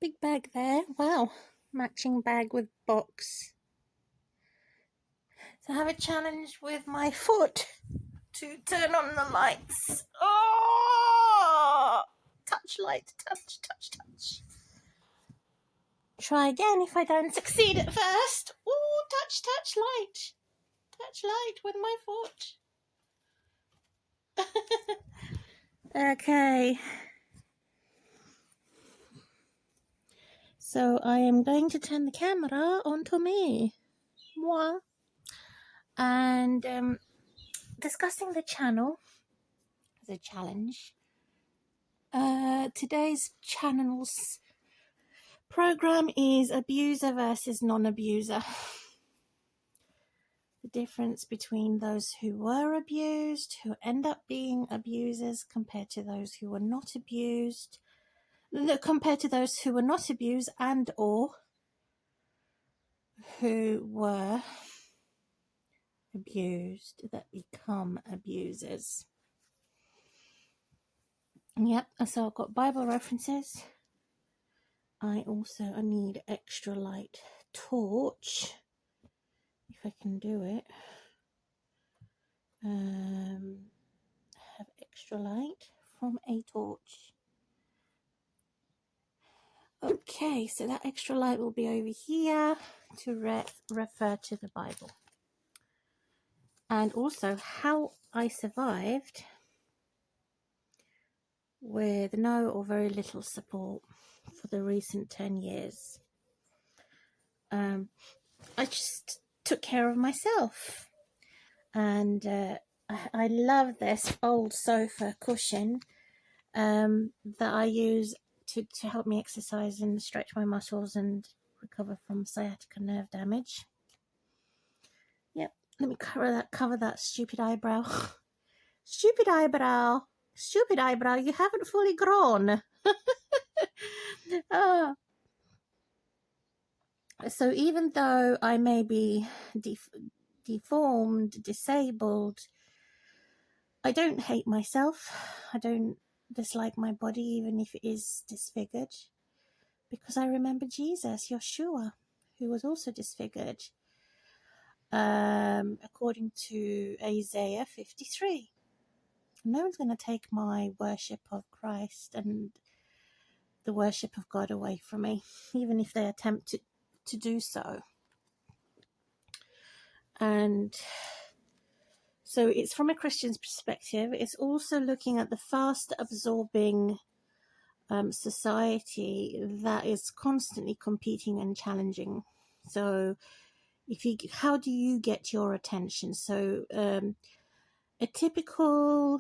Big bag there. Wow. Matching bag with box. So I have a challenge with my foot to turn on the lights. Oh! Touch light, touch, touch, touch. Try again if I don't succeed at first. Oh, touch, touch light. Touch light with my foot. Okay. So I am going to turn the camera onto me. Moi. And discussing the channel as a challenge. Today's channel's program is abuser versus non-abuser. The difference between those who were abused, who end up being abusers, compared to those who were not abused, compared to those who were not abused and or who were abused that become abusers. Yep, so I've got Bible references. I need extra light torch, if I can do it. Have extra light from a torch. Okay, so that extra light will be over here to refer to the Bible. And also how I survived with no or very little support for the recent 10 years. I just took care of myself. And I love this old sofa cushion that I use to help me exercise and stretch my muscles and recover from sciatica nerve damage. Yep, let me cover that stupid eyebrow. Stupid eyebrow, you haven't fully grown. Oh. So even though I may be deformed, disabled, I don't hate myself. I don't dislike my body, even if it is disfigured, because I remember Jesus, Yeshua, who was also disfigured, according to Isaiah 53. No one's going to take my worship of Christ and the worship of God away from me, even if they attempt to do so. And so it's from a Christian's perspective. It's also looking at the fast absorbing society that is constantly competing and challenging. So how do you get your attention? So a typical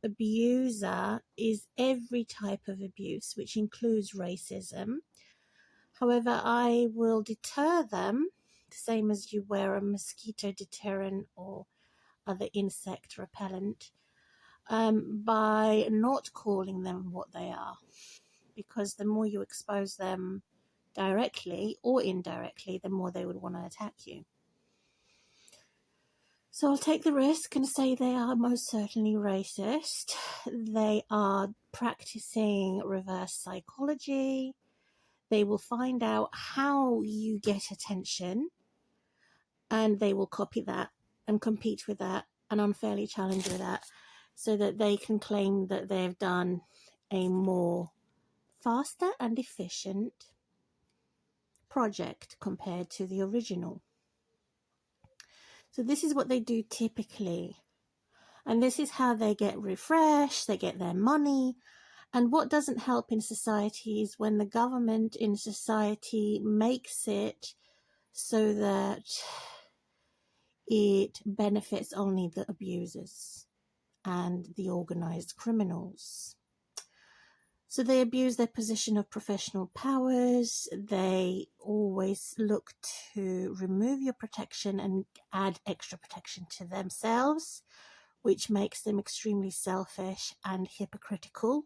abuser is every type of abuse, which includes racism. However, I will deter them, the same as you wear a mosquito deterrent or other insect repellent, by not calling them what they are. Because the more you expose them directly or indirectly, the more they would want to attack you. So I'll take the risk and say they are most certainly racist. They are practicing reverse psychology. They will find out how you get attention, and they will copy that and compete with that and unfairly challenge with that, so that they can claim that they've done a more faster and efficient project compared to the original. So this is what they do typically. And this is how they get refreshed, they get their money. And what doesn't help in society is when the government in society makes it so that it benefits only the abusers and the organized criminals. So they abuse their position of professional powers. They always look to remove your protection and add extra protection to themselves, which makes them extremely selfish and hypocritical.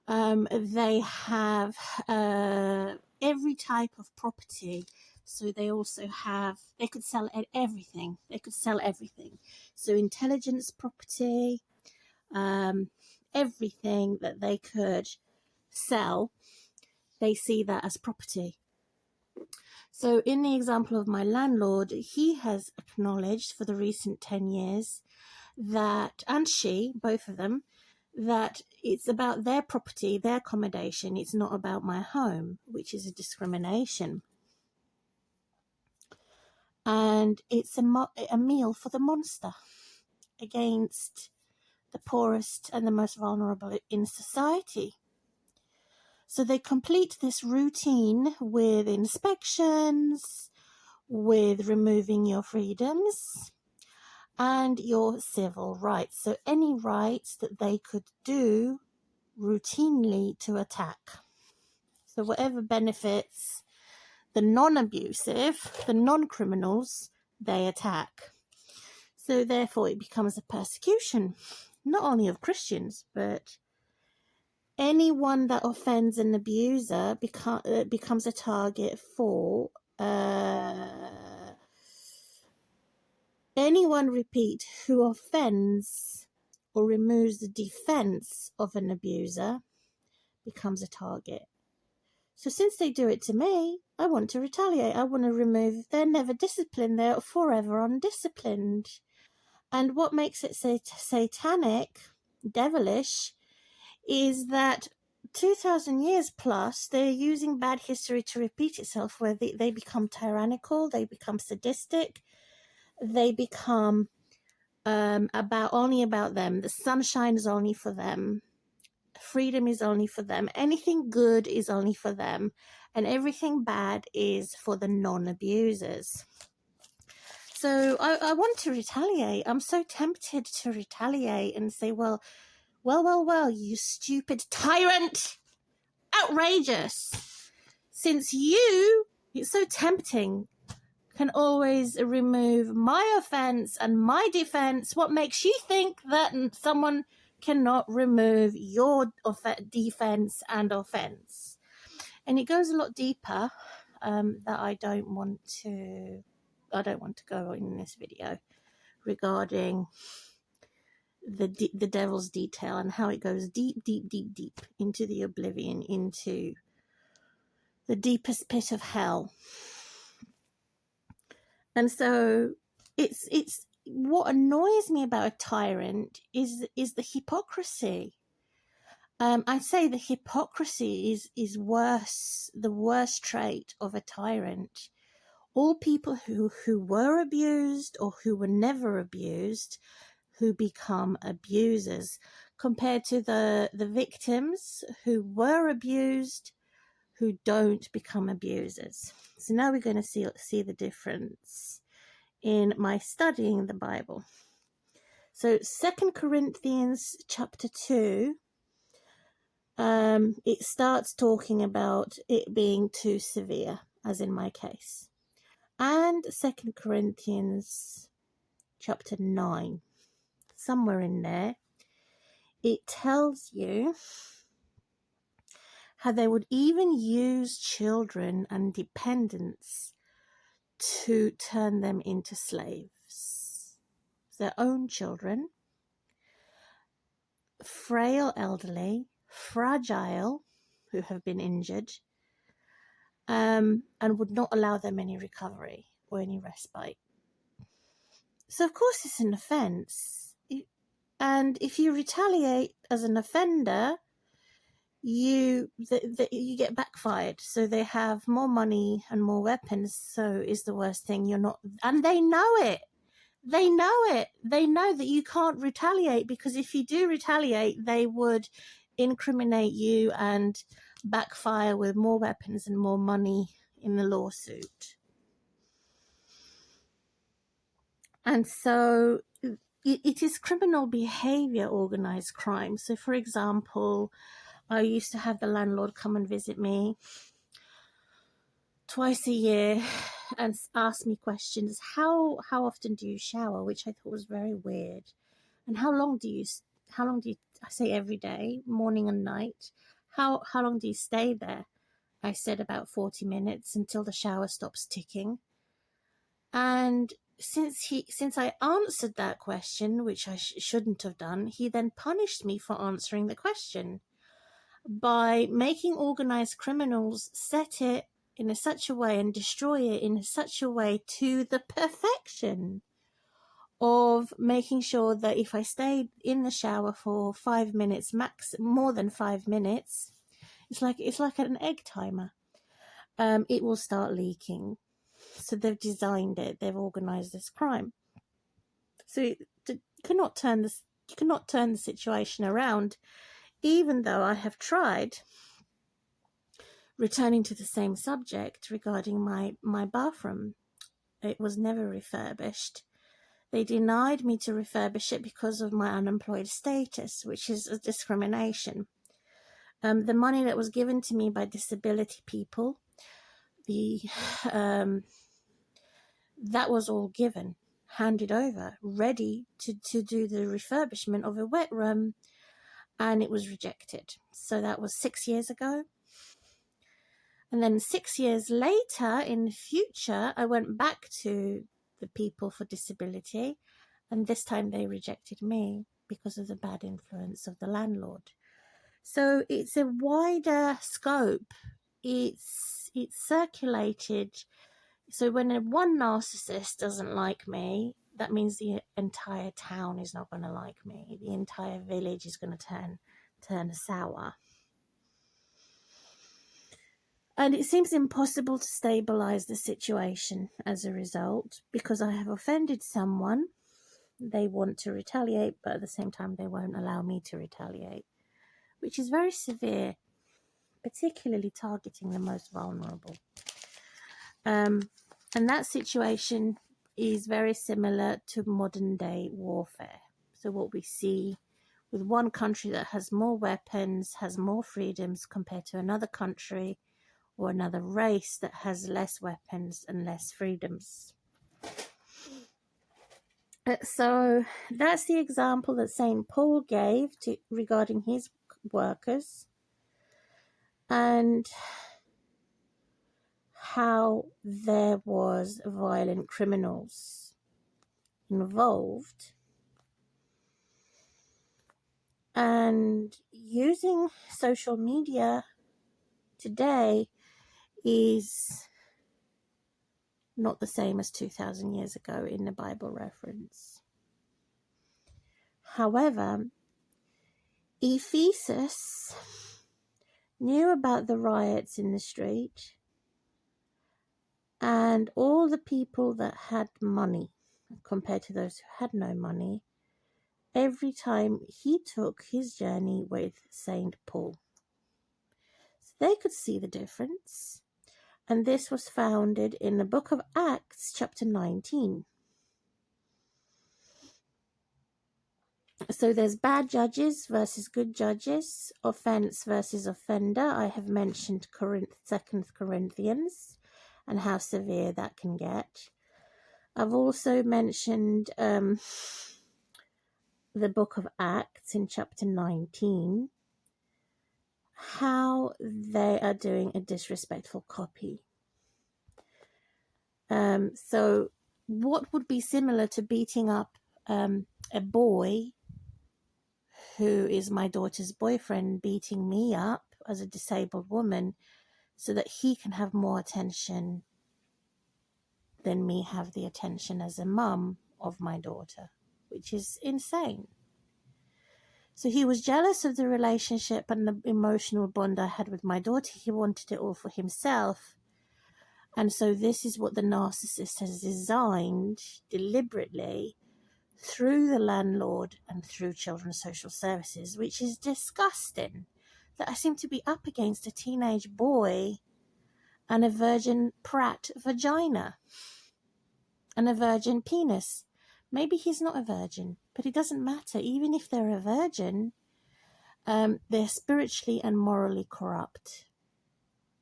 They have every type of property. So they also they could sell everything. So intelligence property, everything that they could sell they see that as property. So in the example of my landlord, he has acknowledged for the recent 10 years that, and she, both of them, that it's about their property, their accommodation. It's not about my home, which is a discrimination. And it's a meal for the monster against the poorest and the most vulnerable in society. So they complete this routine with inspections, with removing your freedoms and your civil rights. So any rights that they could do routinely to attack. So whatever benefits the non-abusive, the non-criminals, they attack. So therefore it becomes a persecution, not only of Christians, but anyone that offends an abuser becomes a target for anyone, repeat, who offends or removes the defense of an abuser becomes a target. So since they do it to me, I want to retaliate. I want to remove. They're never disciplined. They're forever undisciplined. And what makes it satanic, devilish, is that 2,000 years plus, they're using bad history to repeat itself, where they become tyrannical, they become sadistic, they become only about them. The sunshine is only for them. Freedom is only for them. Anything good is only for them. And everything bad is for the non-abusers. So I want to retaliate. I'm so tempted to retaliate and say, well, you stupid tyrant. Outrageous. Since it's so tempting, can always remove my offence and my defence, what makes you think that someone cannot remove your defence and offence? And it goes a lot deeper that I don't want to go in this video regarding the devil's detail and how it goes deep into the oblivion, into the deepest pit of hell. And so it's what annoys me about a tyrant is the hypocrisy. I'd say the hypocrisy is worse, the worst trait of a tyrant. All people who were abused or who were never abused, who become abusers, compared to the victims who were abused, who don't become abusers. So now we're going to see the difference in my studying the Bible. So 2 Corinthians chapter 2, it starts talking about it being too severe, as in my case. And 2 Corinthians chapter 9, somewhere in there, it tells you how they would even use children and dependents to turn them into slaves. Their own children, frail elderly, fragile, who have been injured, and would not allow them any recovery or any respite. So of course it's an offence. And if you retaliate as an offender, you get backfired. So they have more money and more weapons. So is the worst thing. You're not, and they know it. They know it. They know that you can't retaliate, because if you do retaliate, they would incriminate you and backfire with more weapons and more money in the lawsuit. And so it is criminal behavior, organized crime. So for example, I used to have the landlord come and visit me twice a year and ask me questions. How often do you shower? Which I thought was very weird. And how long do you, I say every day, morning and night. How long do you stay there? I said about 40 minutes until the shower stops ticking. And since I answered that question, which I shouldn't have done, he then punished me for answering the question. by making organized criminals set it in such a way and destroy it in such a way to the perfection of making sure that if I stayed in the shower for 5 minutes, max more than 5 minutes, it's like an egg timer. It will start leaking. So they've designed it. They've organized this crime. So you cannot turn the situation around. Even though I have tried, returning to the same subject regarding my bathroom, it was never refurbished. They denied me to refurbish it because of my unemployed status, which is a discrimination. The money that was given to me by disability people, that was all handed over, ready to do the refurbishment of a wet room, and it was rejected. So that was 6 years ago. And then 6 years later, in the future, I went back to the people for disability, and this time they rejected me because of the bad influence of the landlord. So it's a wider scope. It's circulated. So when one narcissist doesn't like me, that means the entire town is not going to like me. The entire village is going to turn sour. And it seems impossible to stabilize the situation as a result, because I have offended someone. They want to retaliate, but at the same time, they won't allow me to retaliate, which is very severe, particularly targeting the most vulnerable. And that situation is very similar to modern day warfare. So what we see with one country that has more weapons, has more freedoms compared to another country or another race that has less weapons and less freedoms. So that's the example that St. Paul gave regarding his workers, and how there was violent criminals involved. And using social media today is not the same as 2,000 years ago in the Bible reference. However, Ephesus knew about the riots in the street, and all the people that had money compared to those who had no money, every time he took his journey with St. Paul. So they could see the difference. And this was founded in the book of Acts, chapter 19. So there's bad judges versus good judges, offence versus offender. I have mentioned 2 Corinthians and how severe that can get. I've also mentioned the book of Acts in chapter 19, how they are doing a disrespectful copy. So what would be similar to beating up a boy who is my daughter's boyfriend, beating me up as a disabled woman so that he can have more attention than me have the attention as a mum of my daughter, which is insane. So he was jealous of the relationship and the emotional bond I had with my daughter. He wanted it all for himself. And so this is what the narcissist has designed deliberately through the landlord and through children's social services, which is disgusting. That I seem to be up against a teenage boy and a virgin prat vagina and a virgin penis. Maybe he's not a virgin, but it doesn't matter. Even if they're a virgin, they're spiritually and morally corrupt.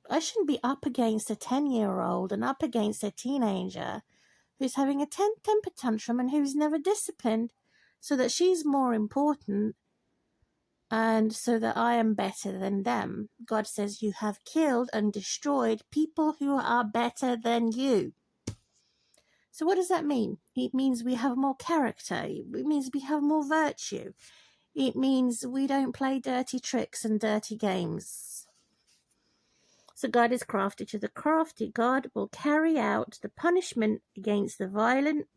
I shouldn't be up against a 10-year-old and up against a teenager who's having a temper tantrum and who's never disciplined, so that she's more important and so that I am better than them. God says you have killed and destroyed people who are better than you. So what does that mean? It means we have more character. It means we have more virtue. It means we don't play dirty tricks and dirty games. So God is crafty. To the crafty, God will carry out the punishment against the violent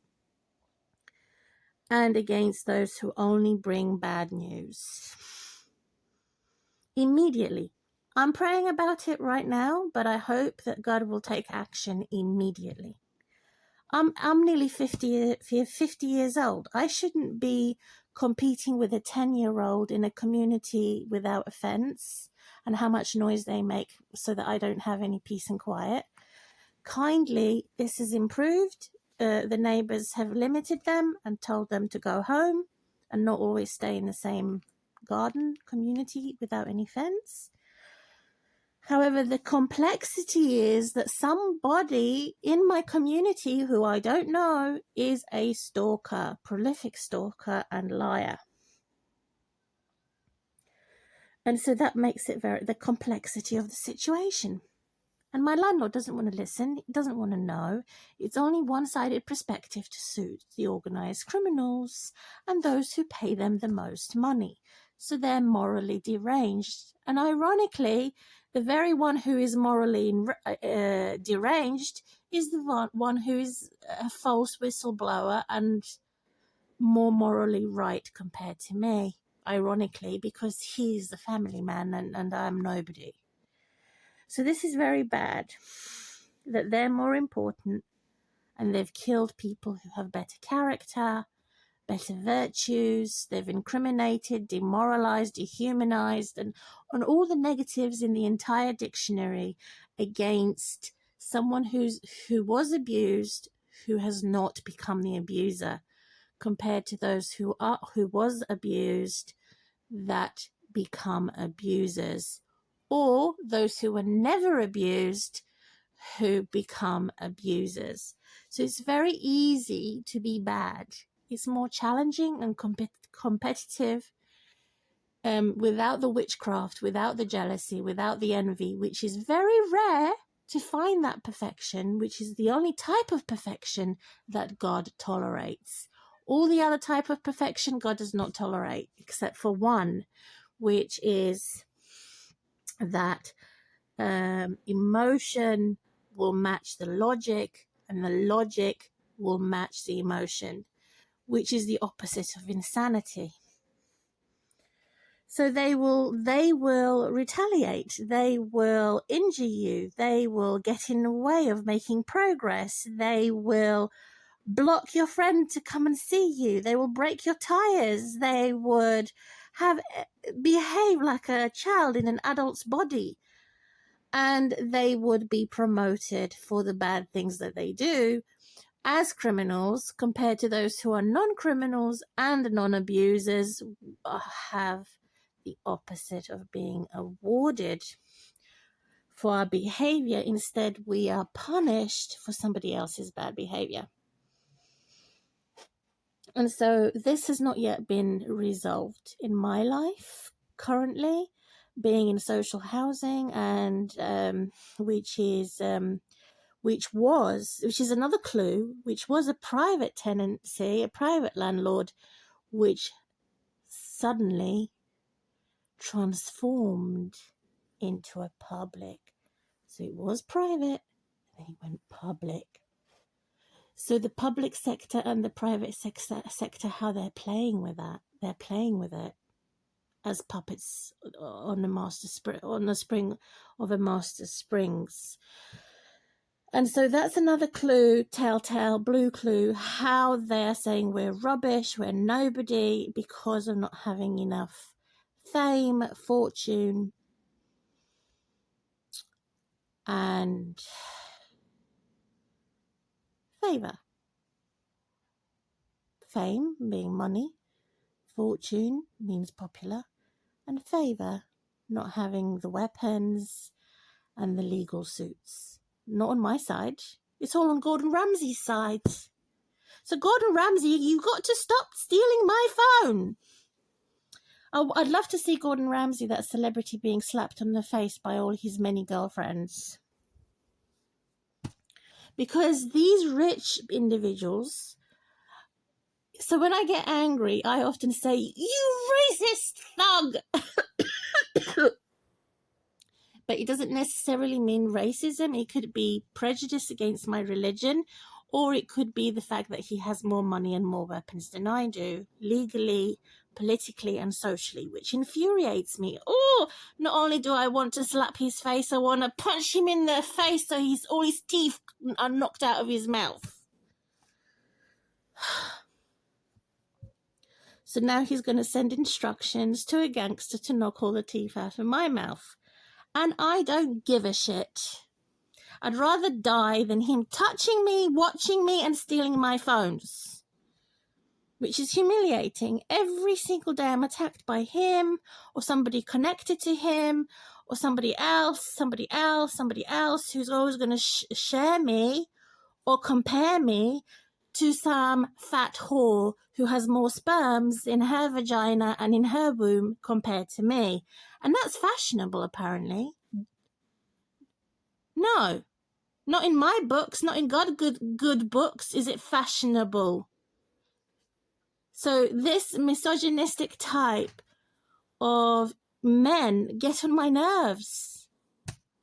and against those who only bring bad news. Immediately. I'm praying about it right now, but I hope that God will take action immediately. I'm nearly 50 years old. I shouldn't be competing with a 10-year-old in a community without offence and how much noise they make so that I don't have any peace and quiet. Kindly, this has improved. The neighbours have limited them and told them to go home and not always stay in the same garden community without any fence. However, the complexity is that somebody in my community who I don't know is a stalker, prolific stalker and liar. And so that makes it the complexity of the situation. And my landlord doesn't want to listen, he doesn't want to know. It's only one-sided perspective to suit the organised criminals and those who pay them the most money. So they're morally deranged. And ironically, the very one who is morally deranged is the one who is a false whistleblower and more morally right compared to me, ironically, because he's the family man and I'm nobody. So this is very bad, that they're more important and they've killed people who have better character, better virtues. They've incriminated, demoralized, dehumanized, and on all the negatives in the entire dictionary against someone who was abused, who has not become the abuser, compared to those who was abused that become abusers, or those who were never abused who become abusers. So it's very easy to be bad. It's more challenging and competitive without the witchcraft, without the jealousy, without the envy, which is very rare to find that perfection, which is the only type of perfection that God tolerates. All the other type of perfection God does not tolerate, except for one, which is that emotion will match the logic and the logic will match the emotion, which is the opposite of insanity. So they will retaliate, they will injure you, they will get in the way of making progress, they will block your friend to come and see you, they will break your tires, they would behave like a child in an adult's body, and they would be promoted for the bad things that they do as criminals compared to those who are non-criminals and non-abusers have the opposite of being awarded for our behavior. Instead, we are punished for somebody else's bad behavior. And so this has not yet been resolved in my life currently, being in social housing, and which is another clue, which was a private tenancy, a private landlord, which suddenly transformed into a public. So it was private, and then it went public. So the public sector and the private sector, how they're playing with that. They're playing with it as puppets on the spring of a master's springs. And so that's another clue, telltale blue clue, how they're saying we're rubbish, we're nobody, because of not having enough fame, fortune, and favour. Fame being money, fortune means popular, and favour not having the weapons and the legal suits. Not on my side. It's all on Gordon Ramsay's side. So Gordon Ramsay, you got to stop stealing my phone. Oh, I'd love to see Gordon Ramsay, that celebrity, being slapped on the face by all his many girlfriends. Because these rich individuals, So when I get angry, I often say, "You racist thug!" But it doesn't necessarily mean racism. It could be prejudice against my religion, or it could be the fact that he has more money and more weapons than I do, legally, politically, and socially, which infuriates me. Oh, not only do I want to slap his face, I want to punch him in the face so all his teeth are knocked out of his mouth. So now he's going to send instructions to a gangster to knock all the teeth out of my mouth. And I don't give a shit. I'd rather die than him touching me, watching me, and stealing my phones. Which is humiliating. Every single day I'm attacked by him, or somebody connected to him, or somebody else who's always going to share me or compare me to some fat whore who has more sperms in her vagina and in her womb compared to me. And that's fashionable, apparently. No, not in my books, not in good books is it fashionable. So this misogynistic type of men get on my nerves.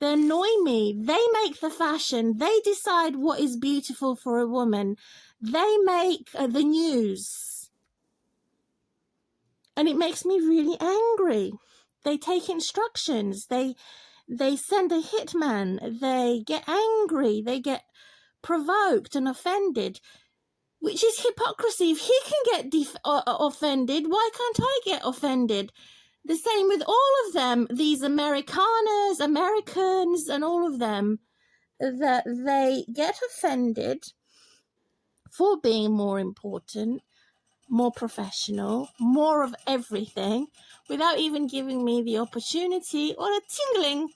They annoy me. They make the fashion. They decide what is beautiful for a woman. They make the news. And it makes me really angry. They take instructions. They send a hitman. They get angry. They get provoked and offended, which is hypocrisy. If he can get offended, why can't I get offended? The same with all of them, these Americans, and all of them, that they get offended for being more important, more professional, more of everything, without even giving me the opportunity or a tingling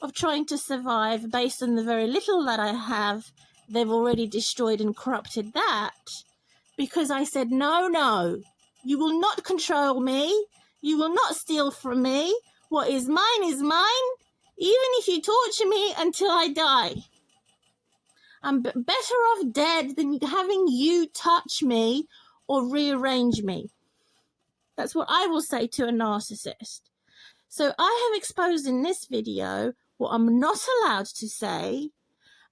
of trying to survive based on the very little that I have. They've already destroyed and corrupted that because I said, no, you will not control me. You will not steal from me. What is mine is mine, even if you torture me until I die. I'm better off dead than having you touch me or rearrange me. That's what I will say to a narcissist. So I have exposed in this video what I'm not allowed to say,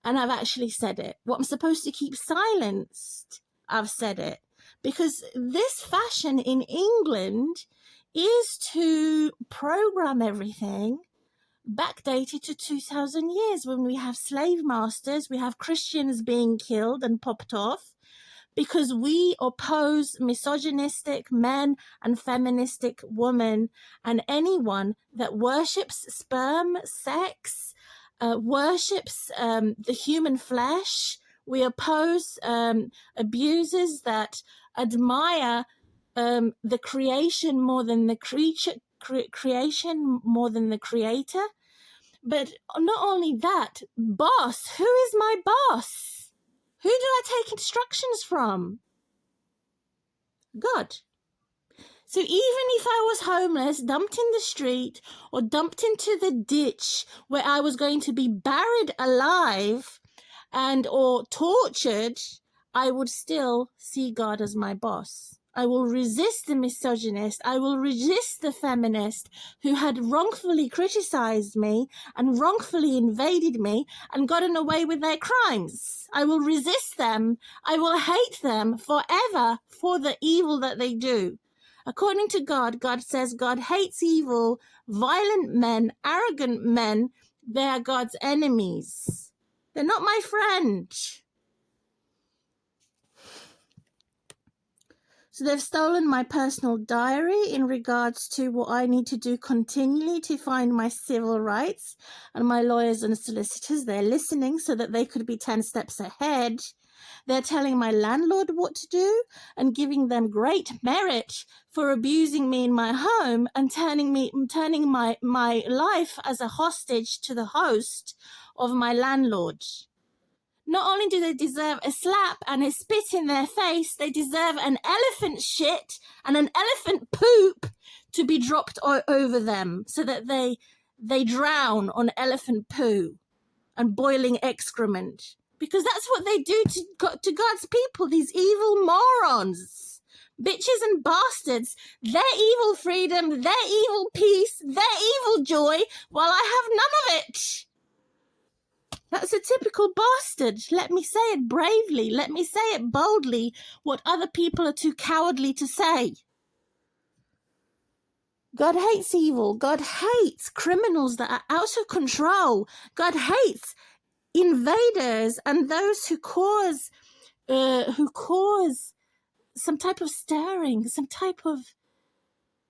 and I've actually said it. What I'm supposed to keep silenced, I've said it. Because this fashion in England is to program everything backdated to 2,000 years when we have slave masters, we have Christians being killed and popped off because we oppose misogynistic men and feministic women and anyone that worships sperm, sex, worships the human flesh. We oppose abusers that admire the creation more than the creation more than the creator. But not only that, boss, who is my boss? Who do I take instructions from? God. So even if I was homeless, dumped in the street, or dumped into the ditch where I was going to be buried alive and or tortured, I would still see God as my boss. I will resist the misogynist. I will resist the feminist who had wrongfully criticized me and wrongfully invaded me and gotten away with their crimes. I will resist them. I will hate them forever for the evil that they do. According to God, God says God hates evil, violent men, arrogant men. They are God's enemies. They're not my friend. So they've stolen my personal diary in regards to what I need to do continually to find my civil rights, and my lawyers and solicitors, they're listening so that they could be 10 steps ahead. They're telling my landlord what to do and giving them great merit for abusing me in my home and turning my life as a hostage to the host of my landlord. Not only do they deserve a slap and a spit in their face, they deserve an elephant shit and an elephant poop to be dropped over them so that they drown on elephant poo and boiling excrement. Because that's what they do to God's people, these evil morons. bitches and bastards, their evil freedom, their evil peace, their evil joy, while I have none of it. That's a typical bastard. Let me say it bravely. Let me say it boldly, what other people are too cowardly to say. God hates evil. God hates criminals that are out of control. God hates invaders and those who cause some type of stirring, some type of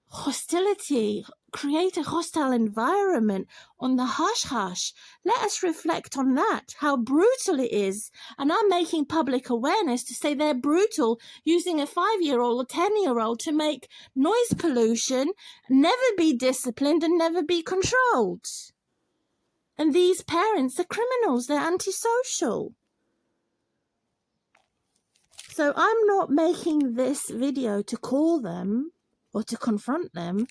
hostility, create a hostile environment on the hush-hush. Let us reflect on that, how brutal it is. And I'm making public awareness to say they're brutal, using a 5-year-old or 10-year-old to make noise pollution, never be disciplined and never be controlled. And these parents are criminals, they're antisocial. So I'm not making this video to call them or to confront them.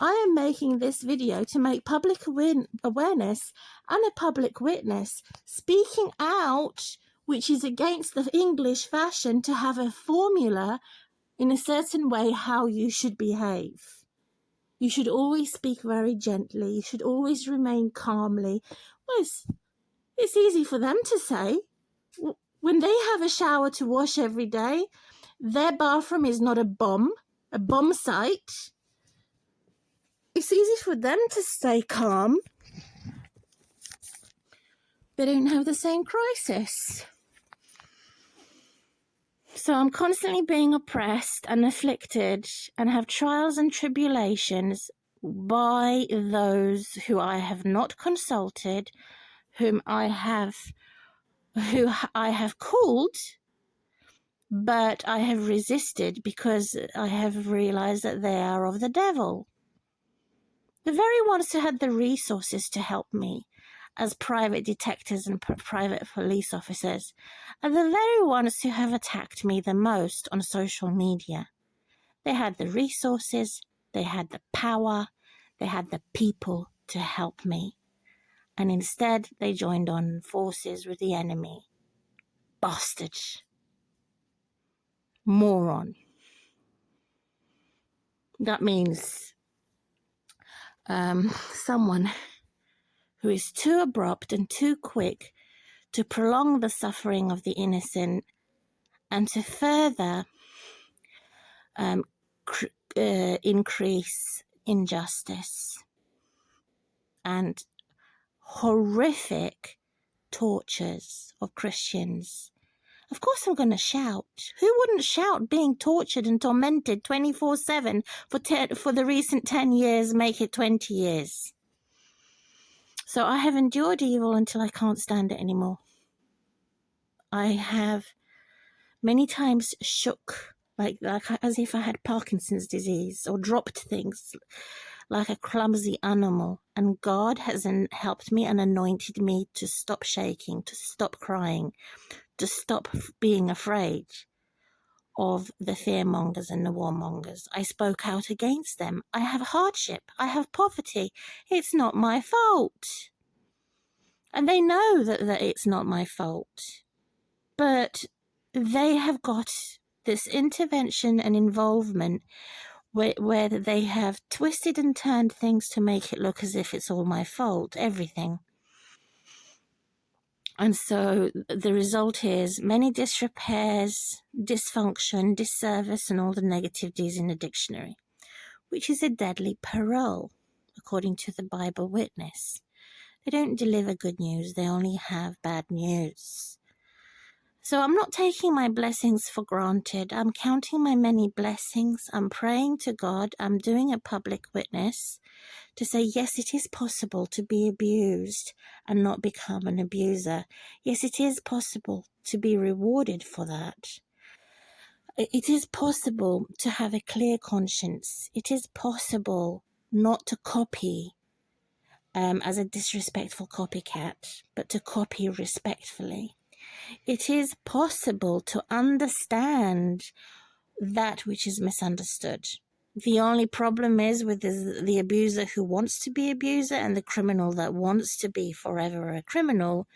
I am making this video to make public awareness and a public witness, speaking out, which is against the English fashion to have a formula in a certain way how you should behave. You should always speak very gently. You should always remain calmly. Well, it's easy for them to say. When they have a shower to wash every day, their bathroom is not a bomb site. It's easy for them to stay calm. They don't have the same crisis. So I'm constantly being oppressed and afflicted and have trials and tribulations by those who I have not consulted, who I have called, but I have resisted because I have realized that they are of the devil. The very ones who had the resources to help me as private detectives and private police officers are the very ones who have attacked me the most on social media. They had the resources, they had the power, they had the people to help me. And instead, they joined on forces with the enemy. Bastard. Moron. That means someone who is too abrupt and too quick to prolong the suffering of the innocent and to further increase injustice and horrific tortures of Christians. Of course I'm going to shout. Who wouldn't shout being tortured and tormented 24/7 for the recent 10 years, make it 20 years? So I have endured evil until I can't stand it anymore. I have many times shook, like as if I had Parkinson's disease, or dropped things like a clumsy animal. And God has helped me and anointed me to stop shaking, to stop crying, to stop being afraid of the fearmongers and the warmongers. I spoke out against them. I have hardship. I have poverty. It's not my fault. And they know that it's not my fault. But they have got this intervention and involvement where they have twisted and turned things to make it look as if it's all my fault, everything. And so the result is many disrepairs, dysfunction, disservice, and all the negative D's in the dictionary, which is a deadly parole, according to the Bible Witness. They don't deliver good news, they only have bad news. So I'm not taking my blessings for granted. I'm counting my many blessings. I'm praying to God. I'm doing a public witness to say, yes, it is possible to be abused and not become an abuser. Yes, it is possible to be rewarded for that. It is possible to have a clear conscience. It is possible not to copy as a disrespectful copycat, but to copy respectfully. It is possible to understand that which is misunderstood. The only problem is with the abuser who wants to be abuser and the criminal that wants to be forever a criminal.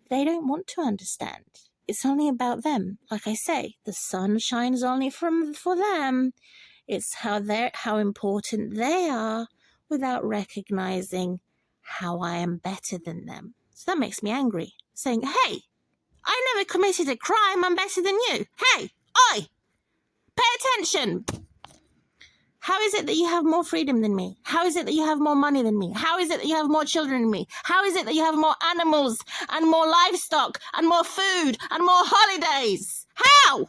They don't want to understand. it's only about them. Like I say, the sun shines only for them. It's how important they are without recognizing how I am better than them. So that makes me angry, saying, hey, I never committed a crime, I'm better than you. Hey, oi, pay attention. How is it that you have more freedom than me? How is it that you have more money than me? How is it that you have more children than me? How is it that you have more animals and more livestock and more food and more holidays? How?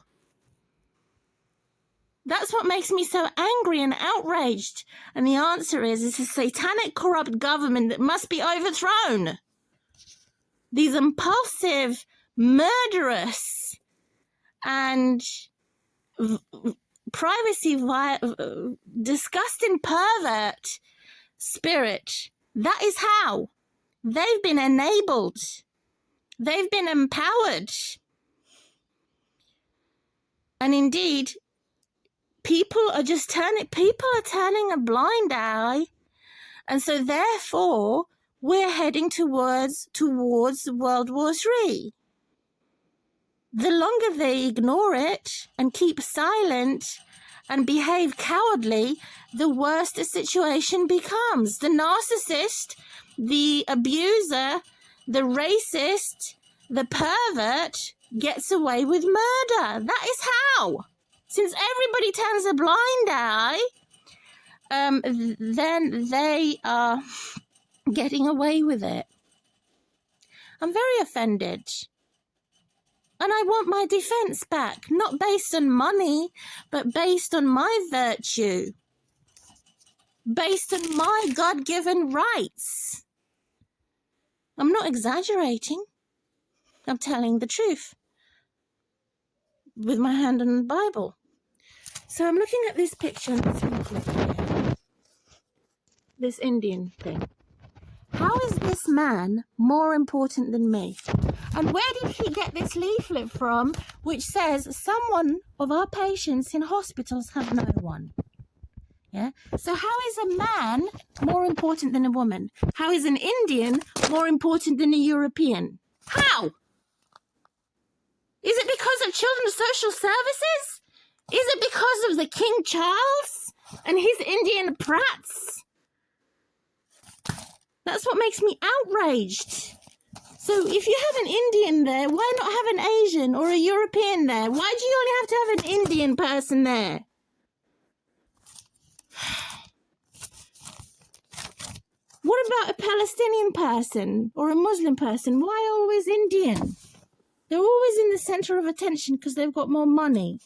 That's what makes me so angry and outraged. And the answer is, it's a satanic, corrupt government that must be overthrown. These impulsive, murderous, and disgusting pervert spirit. That is how they've been enabled. They've been empowered. And indeed, people are turning a blind eye. And so therefore, we're heading towards World War III. The longer they ignore it and keep silent and behave cowardly, the worse the situation becomes. The narcissist, the abuser, the racist, the pervert gets away with murder. That is how. Since everybody turns a blind eye, then they are getting away with it. I'm very offended. And I want my defense back, not based on money, but based on my virtue, based on my God-given rights. I'm not exaggerating. I'm telling the truth with my hand on the Bible. So I'm looking at this picture and this leaflet here, this Indian thing. How is this man more important than me? And where did he get this leaflet from, which says someone of our patients in hospitals have no one? Yeah. So how is a man more important than a woman? How is an Indian more important than a European? How? Is it because of children's social services? Is it because of the King Charles and his Indian brats? That's what makes me outraged. So if you have an Indian there, why not have an Asian or a European there? Why do you only have to have an Indian person there? What about a Palestinian person or a Muslim person? Why always Indian? They're always in the center of attention because they've got more money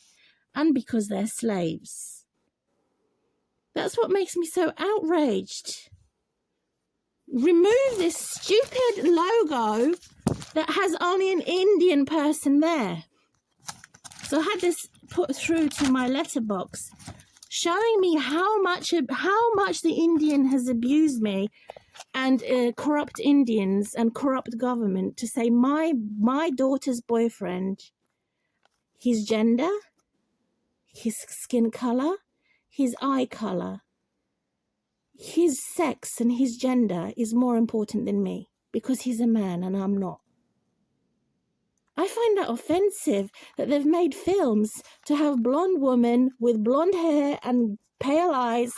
and because they're slaves. That's what makes me so outraged. Remove this stupid logo that has only an Indian person there. So I had this put through to my letterbox, showing me how much the Indian has abused me, and corrupt Indians and corrupt government, to say my daughter's boyfriend, his gender, his skin color, his eye color, his sex and his gender is more important than me because he's a man and I'm not. I find that offensive that they've made films to have blonde women with blonde hair and pale eyes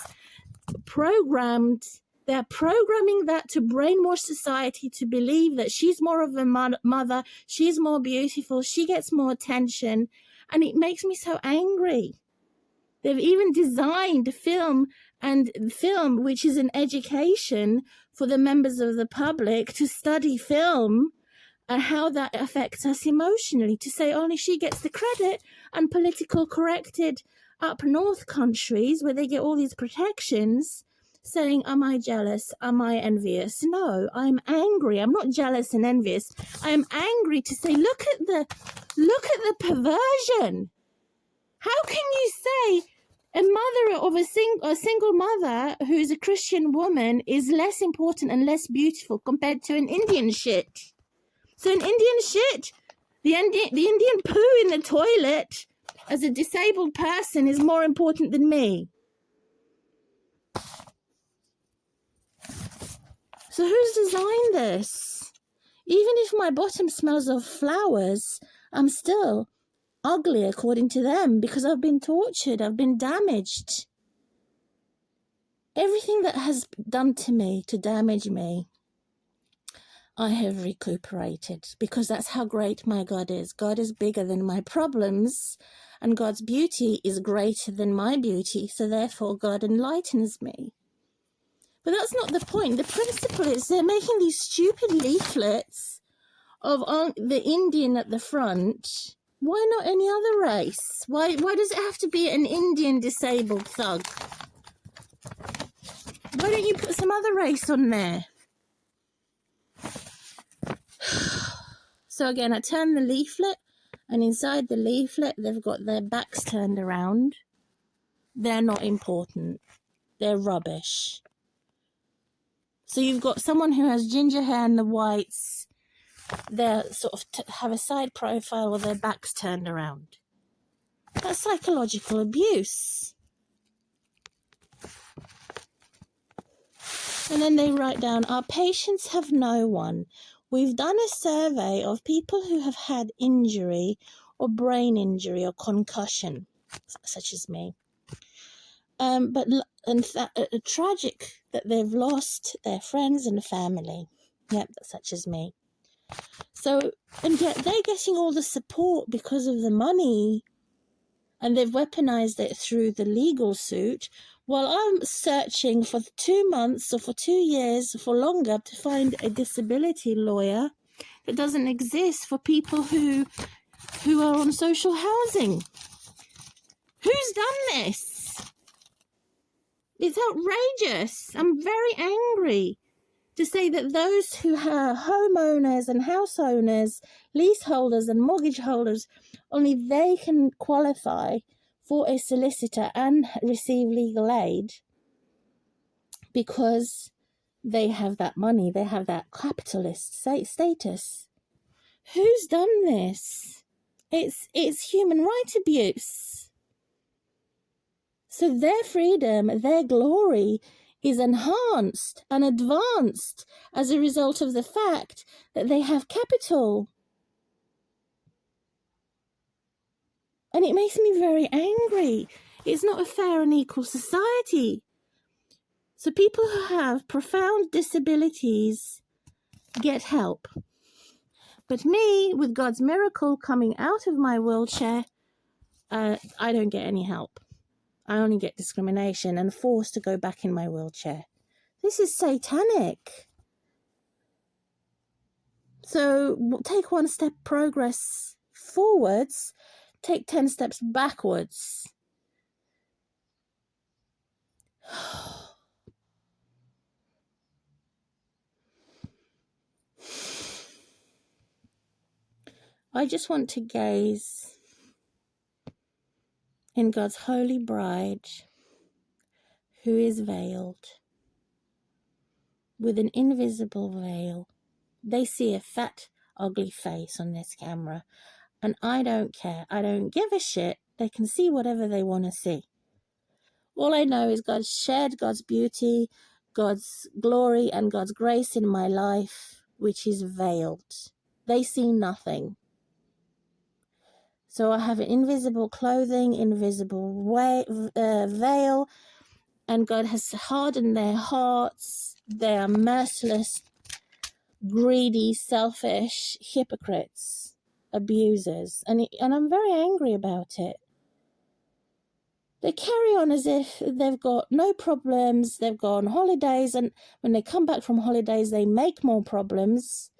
programmed. They're programming that to brainwash society to believe that she's more of a mother, she's more beautiful, she gets more attention, and it makes me so angry. They've even designed film, which is an education for the members of the public to study film and how that affects us emotionally, to say only she gets the credit, and political corrected up north countries where they get all these protections, saying, am I jealous? Am I envious? No, I'm angry. I'm not jealous and envious. I'm angry to say, look at the perversion. How can you say a mother of a single mother who is a Christian woman is less important and less beautiful compared to an Indian shit? So an Indian shit, the Indian poo in the toilet as a disabled person is more important than me. So who's designed this? Even if my bottom smells of flowers, I'm still ugly according to them because I've been tortured, I've been damaged. Everything that has done to me to damage me, I have recuperated, because that's how great my God is. God is bigger than my problems, and God's beauty is greater than my beauty, so therefore God enlightens me. But that's not the point. The principle is they're making these stupid leaflets of the Indian at the front. Why not any other race? Why does it have to be an Indian disabled thug? Why don't you put some other race on there? So again, I turn the leaflet, and inside the leaflet, they've got their backs turned around. They're not important. They're rubbish. So you've got someone who has ginger hair and the whites. They sort of have a side profile, or their backs turned around. That's psychological abuse. And then they write down, our patients have no one. We've done a survey of people who have had injury or brain injury or concussion, such as me. But tragic that they've lost their friends and family. Yep, such as me. So, and yet they're getting all the support because of the money, and they've weaponized it through the legal suit, while I'm searching for 2 months or for 2 years, for longer, to find a disability lawyer that doesn't exist for people who are on social housing. Who's done this? It's outrageous. I'm very angry to say that those who are homeowners and house owners, leaseholders and mortgage holders, only they can qualify for a solicitor and receive legal aid because they have that money, they have that capitalist status. Who's done this? It's human rights abuse. So their freedom, their glory is enhanced and advanced as a result of the fact that they have capital. And it makes me very angry. It's not a fair and equal society. So people who have profound disabilities get help. But me, with God's miracle coming out of my wheelchair, I don't get any help. I only get discrimination and forced to go back in my wheelchair. This is satanic. So take 1 step progress forwards, take 10 steps backwards. I just want to gaze in God's holy bride, who is veiled with an invisible veil. They see a fat, ugly face on this camera, and I don't care. I don't give a shit. They can see whatever they want to see. All I know is God shared God's beauty, God's glory, and God's grace in my life, which is veiled. They see nothing. So I have an invisible clothing, invisible veil, and God has hardened their hearts. They are merciless, greedy, selfish hypocrites, abusers, and I'm very angry about it. They carry on as if they've got no problems, they've gone on holidays, and when they come back from holidays, they make more problems,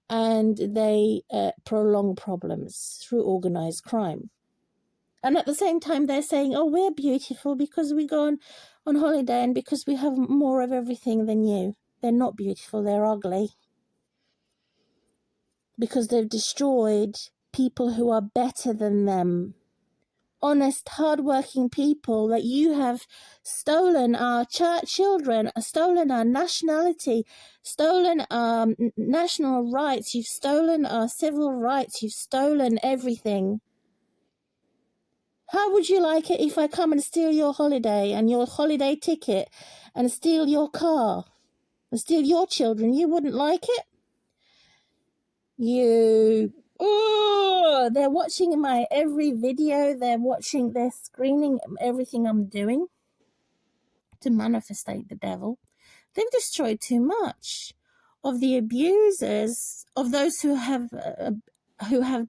and they prolong problems through organized crime. And at the same time, they're saying, oh, we're beautiful because we go on holiday and because we have more of everything than you. They're not beautiful, they're ugly. Because they've destroyed people who are better than them. Honest, hard-working people that you have stolen our children, stolen our nationality, stolen our national rights, you've stolen our civil rights, you've stolen everything. How would you like it if I come and steal your holiday and your holiday ticket and steal your car and steal your children? You wouldn't like it? So they're watching my every video. They're screening everything I'm doing to manifestate the devil. They've destroyed too much of the abusers, of those who have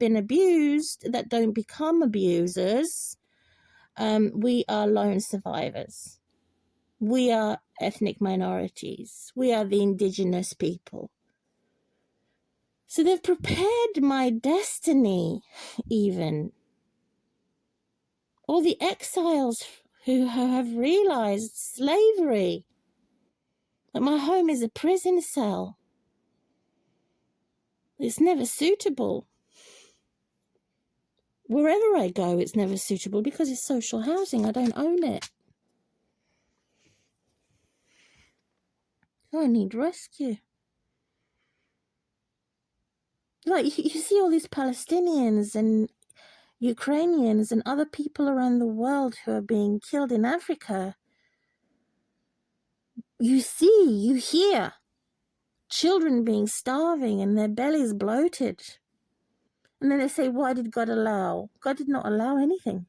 been abused that don't become abusers. We are lone survivors. We are ethnic minorities. We are the indigenous people. So they've prepared my destiny, even. All the exiles who have realized slavery, that my home is a prison cell. It's never suitable. Wherever I go, it's never suitable because it's social housing. I don't own it. I need rescue. Like, you see all these Palestinians and Ukrainians and other people around the world who are being killed in Africa. You see, you hear children being starving and their bellies bloated. And then they say, why did God allow? God did not allow anything.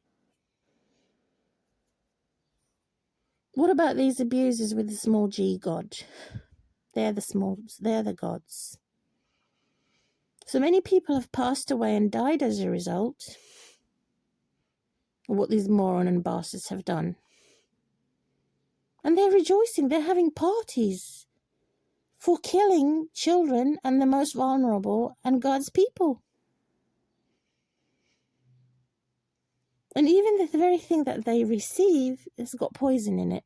What about these abusers with the small g God? They're the gods. So many people have passed away and died as a result of what these moron and bastards have done. And they're rejoicing. They're having parties for killing children and the most vulnerable and God's people. And even the very thing that they receive has got poison in it.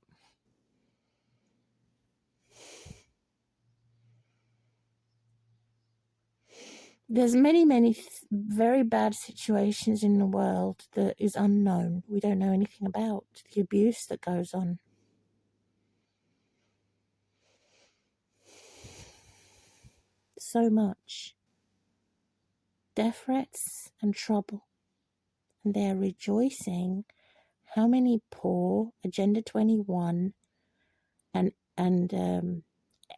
There's many very bad situations in the world that is unknown. We don't know anything about the abuse that goes on. So much. Death threats and trouble. And they're rejoicing how many poor Agenda 21 and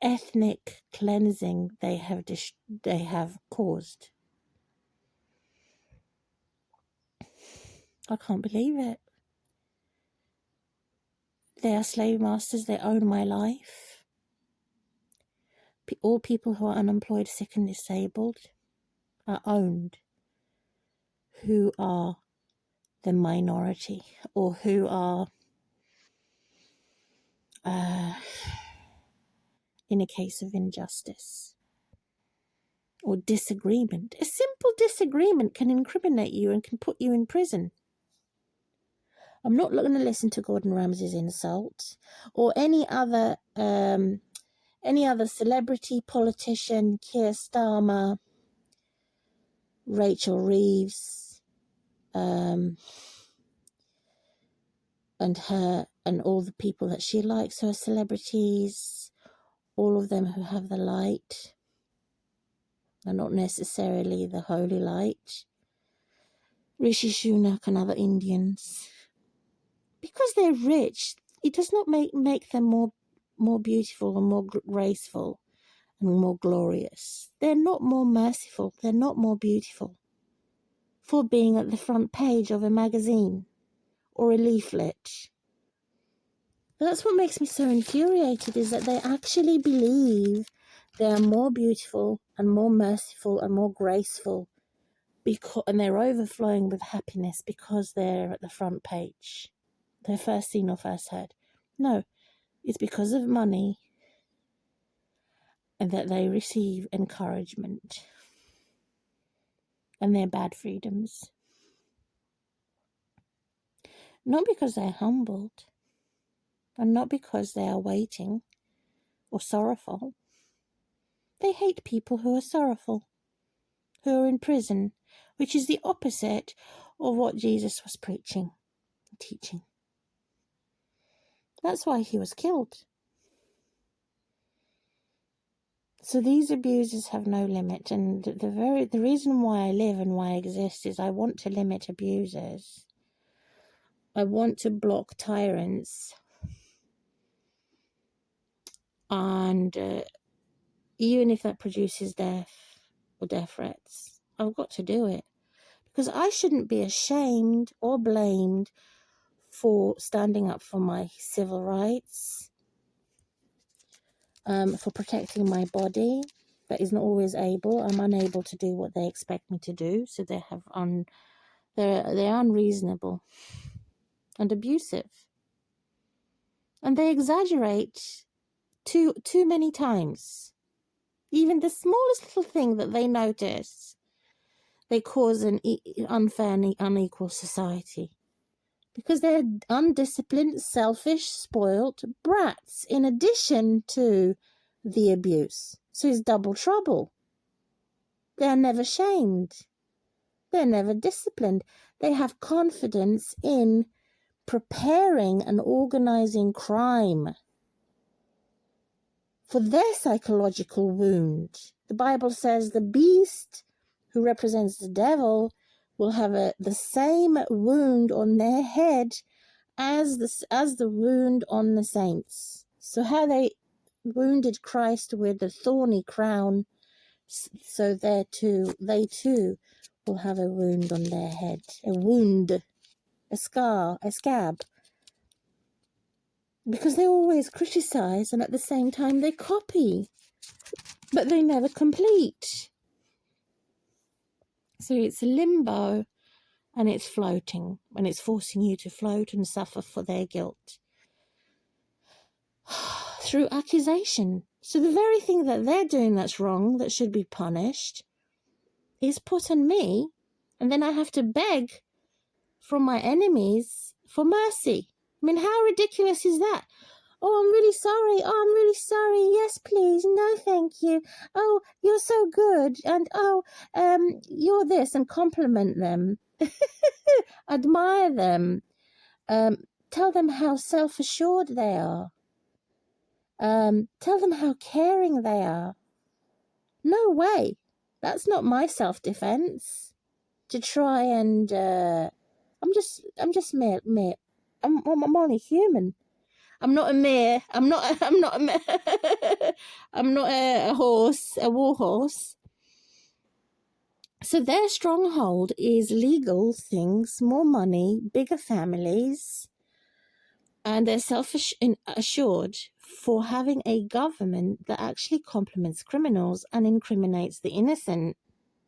ethnic cleansing they have caused. I can't believe it. They are slave masters. They own my life. All people who are unemployed, sick and disabled are owned, who are the minority or who are in a case of injustice or disagreement. A simple disagreement can incriminate you and can put you in prison. I'm not going to listen to Gordon Ramsay's insult or any other celebrity, politician, Keir Starmer, Rachel Reeves, and her and all the people that she likes who are celebrities, all of them who have the light, and not necessarily the holy light. Rishi Sunak and other Indians. Because they're rich, it does not make them more beautiful and more graceful and more glorious. They're not more merciful. They're not more beautiful for being at the front page of a magazine or a leaflet. That's what makes me so infuriated, is that they actually believe they are more beautiful and more merciful and more graceful, and they're overflowing with happiness because they're at the front page. They're first seen or first heard. No, it's because of money and that they receive encouragement and their bad freedoms. Not because they're humbled and not because they are waiting or sorrowful. They hate people who are sorrowful, who are in prison, which is the opposite of what Jesus was preaching and teaching. That's why he was killed. So these abusers have no limit, and the reason why I live and why I exist is I want to limit abusers. I want to block tyrants, and even if that produces death or death threats, I've got to do it because I shouldn't be ashamed or blamed for standing up for my civil rights, for protecting my body that isn't always able. I'm unable to do what they expect me to do, so they're unreasonable and abusive, and they exaggerate too many times. Even the smallest little thing that they notice, they cause an unfair and unequal society. Because they're undisciplined, selfish, spoilt brats, in addition to the abuse. So it's double trouble. They're never shamed. They're never disciplined. They have confidence in preparing and organizing crime for their psychological wound. The Bible says the beast, who represents the devil, will have the same wound on their head as the wound on the saints. So how they wounded Christ with the thorny crown, so they too will have a wound on their head. A wound, a scar, a scab. Because they always criticize and at the same time they copy, but they never complete. So it's a limbo, and it's floating, and it's forcing you to float and suffer for their guilt through accusation. So the very thing that they're doing that's wrong, that should be punished, is put on me, and then I have to beg from my enemies for mercy. I mean, how ridiculous is that? Oh, I'm really sorry. Oh, I'm really sorry. Yes, please. No, thank you. Oh, you're so good. And you're this, and compliment them. Admire them. Tell them how self-assured they are. Tell them how caring they are. No way. That's not my self-defense. To try and I'm just mere. I'm only human. I'm not a horse, a war horse. So their stronghold is legal things, more money, bigger families, and they're self-assured for having a government that actually compliments criminals and incriminates the innocent.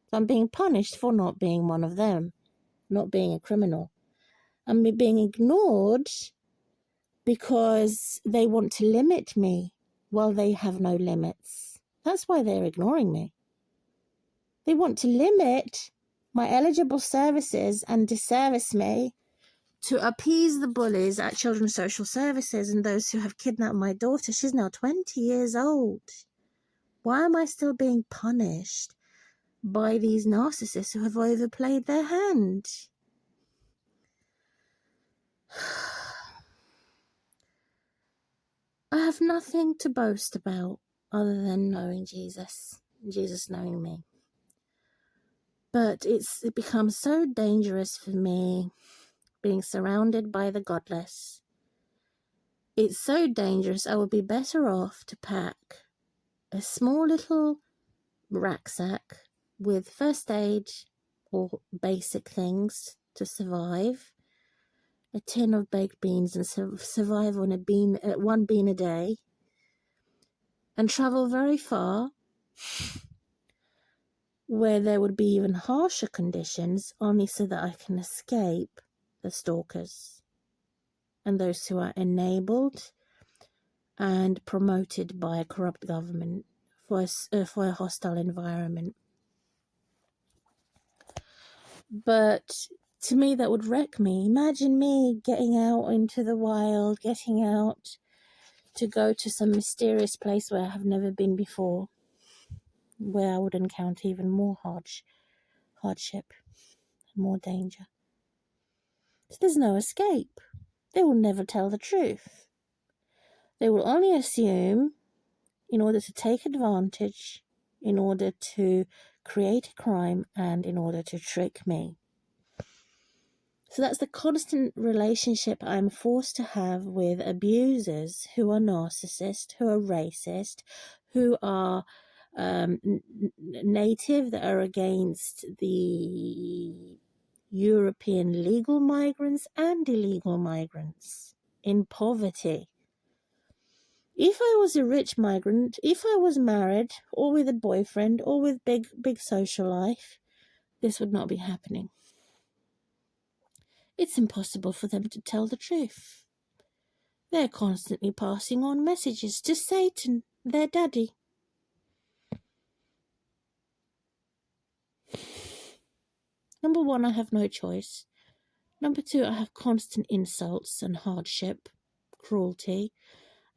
So I'm being punished for not being one of them, not being a criminal. I'm being ignored because they want to limit me while they have no limits. That's why they're ignoring me. They want to limit my eligible services and disservice me to appease the bullies at Children's Social Services and those who have kidnapped my daughter. She's now 20 years old. Why am I still being punished by these narcissists who have overplayed their hand? I have nothing to boast about other than knowing Jesus, Jesus knowing me. But it becomes so dangerous for me being surrounded by the godless. It's so dangerous. I would be better off to pack a small little rucksack with first aid or basic things to survive, a tin of baked beans and survive on one bean a day, and travel very far where there would be even harsher conditions, only so that I can escape the stalkers and those who are enabled and promoted by a corrupt government for a hostile environment. But to me, that would wreck me. Imagine me getting out into the wild, getting out to go to some mysterious place where I have never been before, where I would encounter even more hardship, more danger. So there's no escape. They will never tell the truth. They will only assume, in order to take advantage, in order to create a crime, and in order to trick me. So that's the constant relationship I'm forced to have with abusers who are narcissist, who are racist, who are native, that are against the European legal migrants and illegal migrants in poverty. If I was a rich migrant, if I was married or with a boyfriend or with big social life, this would not be happening. It's impossible for them to tell the truth. They're constantly passing on messages to Satan, their daddy. Number one, I have no choice. Number two, I have constant insults and hardship, cruelty.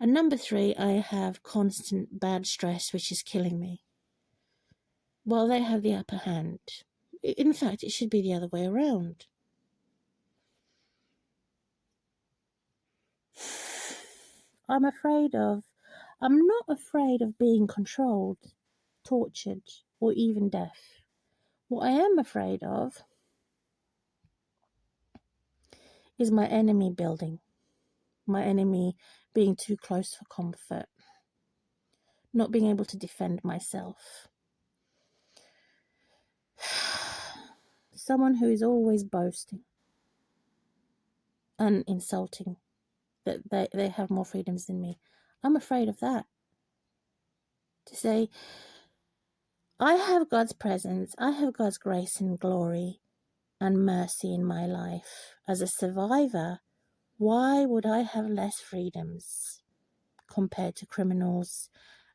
And number three, I have constant bad stress, which is killing me. Well, they have the upper hand. In fact, it should be the other way around. I'm not afraid of being controlled, tortured, or even death. What I am afraid of is my enemy building, my enemy being too close for comfort, not being able to defend myself. Someone who is always boasting and insulting that they have more freedoms than me. I'm afraid of that. To say, I have God's presence, I have God's grace and glory and mercy in my life. As a survivor, why would I have less freedoms compared to criminals,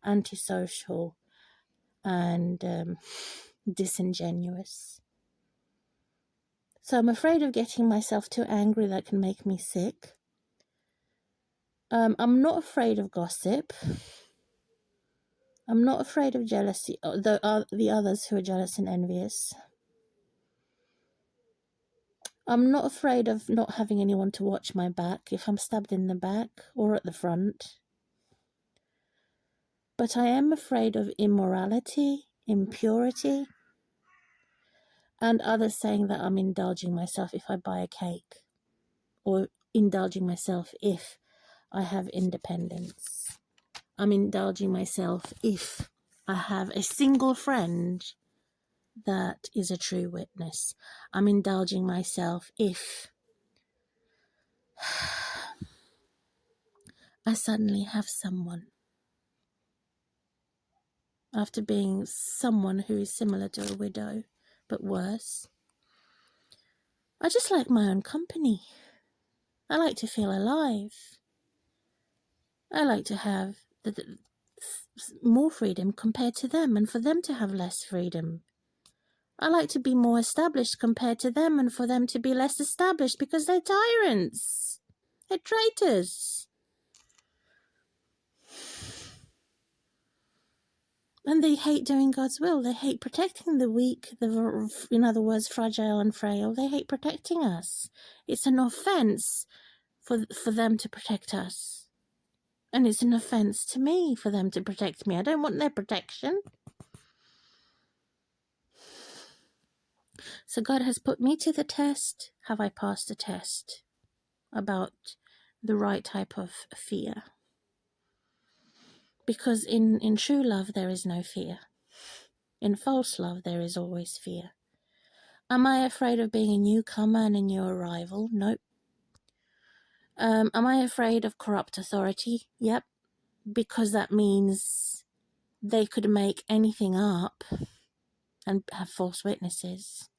antisocial, and disingenuous? So I'm afraid of getting myself too angry that can make me sick. I'm not afraid of gossip. I'm not afraid of jealousy, the others who are jealous and envious. I'm not afraid of not having anyone to watch my back if I'm stabbed in the back or at the front. But I am afraid of immorality, impurity, and others saying that I'm indulging myself if I buy a cake, or indulging myself if I have independence. I'm indulging myself if I have a single friend that is a true witness. I'm indulging myself if I suddenly have someone, after being someone who is similar to a widow, but worse. I just like my own company. I like to feel alive. I like to have more freedom compared to them, and for them to have less freedom. I like to be more established compared to them, and for them to be less established, because they're tyrants. They're traitors. And they hate doing God's will. They hate protecting the weak, in other words, fragile and frail. They hate protecting us. It's an offence for them to protect us. And it's an offence to me for them to protect me. I don't want their protection. So God has put me to the test. Have I passed the test about the right type of fear? Because in true love, there is no fear. In false love, there is always fear. Am I afraid of being a newcomer and a new arrival? Nope. Am I afraid of corrupt authority? Yep. Because that means they could make anything up and have false witnesses.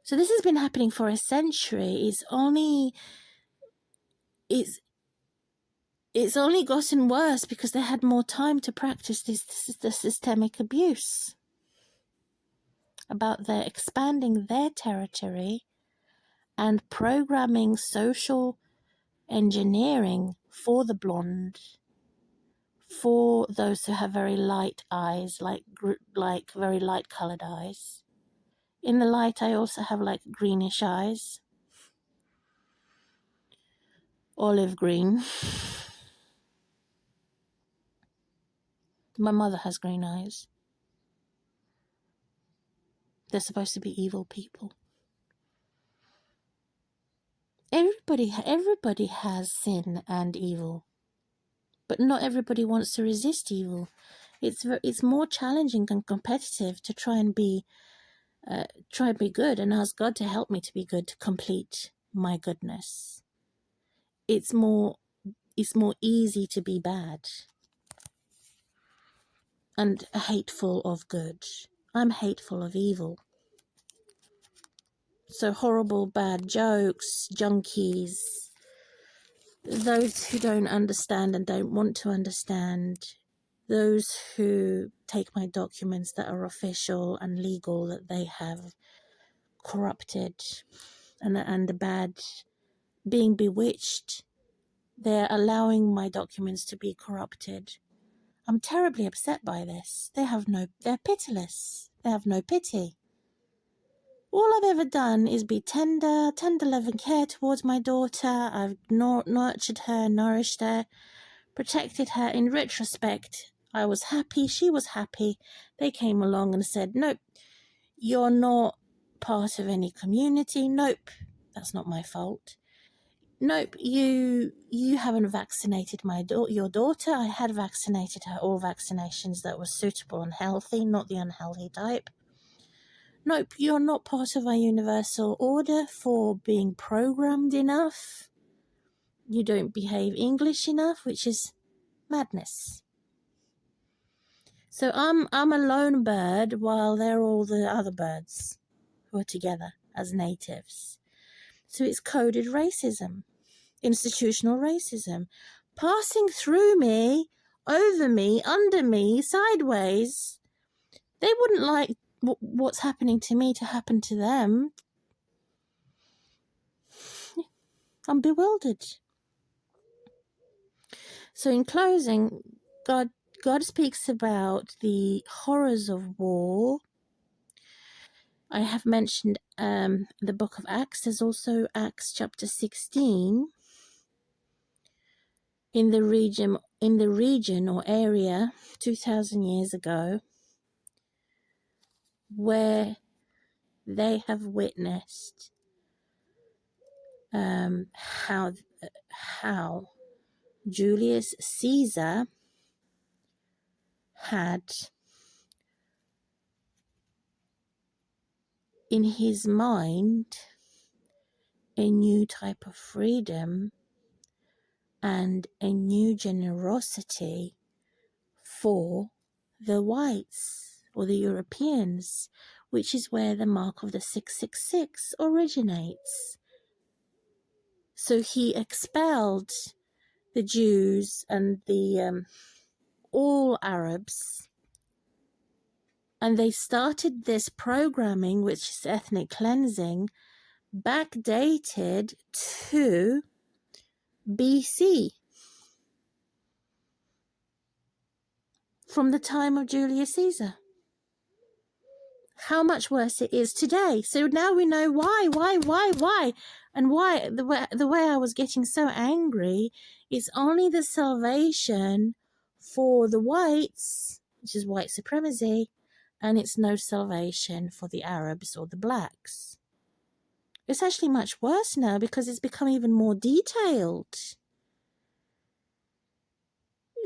So this has been happening for a century. It's only gotten worse because they had more time to practice the systemic abuse. About their expanding their territory and programming social engineering for the blonde, for those who have very light eyes, like very light colored eyes. In the light, I also have like greenish eyes, olive green. My mother has green eyes. They're supposed to be evil people. Everybody has sin and evil, but not everybody wants to resist evil. It's more challenging and competitive to try and be try and be good and ask God to help me to be good, to complete my goodness. It's more easy to be bad and hateful of good. I'm hateful of evil. So horrible, bad jokes, junkies, those who don't understand and don't want to understand, those who take my documents that are official and legal that they have corrupted, and the bad, being bewitched, they're allowing my documents to be corrupted. I'm terribly upset by this. They're pitiless. They have no pity. All I've ever done is be tender love and care towards my daughter. I've nurtured her, nourished her, protected her. In retrospect, I was happy. She was happy. They came along and said, nope, you're not part of any community. Nope, that's not my fault. Nope, you haven't vaccinated your daughter. I had vaccinated her, all vaccinations that were suitable and healthy, not the unhealthy type. Nope, you're not part of our universal order for being programmed enough. You don't behave English enough, which is madness. So I'm a lone bird while they're all the other birds who are together as natives. So it's coded racism, institutional racism, passing through me, over me, under me, sideways. They wouldn't like what's happening to me to happen to them. I'm bewildered. So in closing, God speaks about the horrors of war. I have mentioned the book of Acts. There's also Acts chapter 16 in the region or area 2,000 years ago, where they have witnessed how Julius Caesar had in his mind a new type of freedom and a new generosity for the whites or the Europeans, which is where the mark of the 666 originates. So he expelled the Jews and the all Arabs, and they started this programming, which is ethnic cleansing, backdated to BC, from the time of Julius Caesar. How much worse it is today. So now we know why, and why the way I was getting so angry. It's only the salvation for the whites, which is white supremacy, and it's no salvation for the Arabs or the blacks. It's actually much worse now because it's become even more detailed.